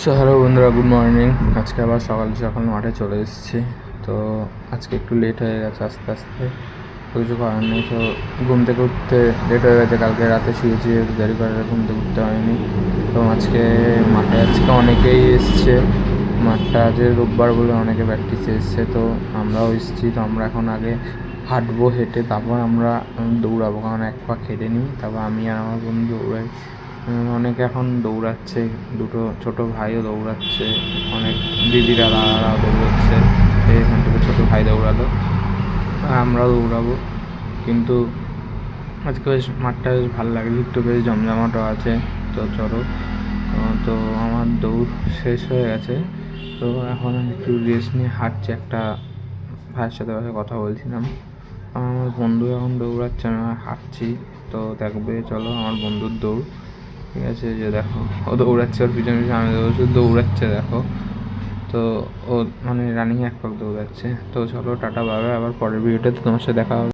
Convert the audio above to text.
So hello বন্ধুরা, good morning. আজকে আবার সকাল সকাল মাঠে চলে এসেছি। তো আজকে একটু লেট হয়ে গেছে, আস্তে আস্তে কিছু করার নেই। তো ঘুম থেকে উঠতে লেট হয়ে গেছে, কালকে রাতে শুয়েছি, দেরি করে ঘুম থেকে উঠতে হয়নি। তো আজকে মাঠে অনেকেই এসছে। মাঠটা আজ রোববার বলে অনেকে প্র্যাকটিসে এসছে। তো আমরাও এসেছি। তো আমরা এখন আগে হাঁটবো, হেঁটে তারপর আমরা দৌড়াবো, কারণ এক পা কেটে নিই, তারপর আমি আর আমার বন্ধু দৌড়াই। অনেকে এখন দৌড়াচ্ছে, দুটো ছোটো ভাইও দৌড়াচ্ছে, অনেক দিদিরা দাদারাও দৌড়াচ্ছে। এখান থেকে ছোটো ভাই দৌড়ালো, আমরাও দৌড়াবো। কিন্তু আজকে বেশ মাঠটা বেশ ভালো লাগে, একটু বেশ জমজমাটও আছে। তো চলো, তো আমার দৌড় শেষ হয়ে গেছে। তো এখন আমি একটু রেস্ট নিয়ে হাঁটছি, একটা ভাইয়ের সাথে কথা বলছিলাম। আমার বন্ধু এখন দৌড়াচ্ছে, আমি হাঁটছি। তো দেখবে, চলো আমার বন্ধুর দৌড়, ঠিক আছে? যে দেখো, ও দৌড়াচ্ছে, ওর পিছনে পিছনে আমি দৌড়াচ্ছে, দেখো। তো ও মানে রানিং এক পাক দৌড়াচ্ছে। তো চলো, টাটা, বাই বাই, আবার পরের ভিডিওটাতে তোমার সাথে দেখা হবে।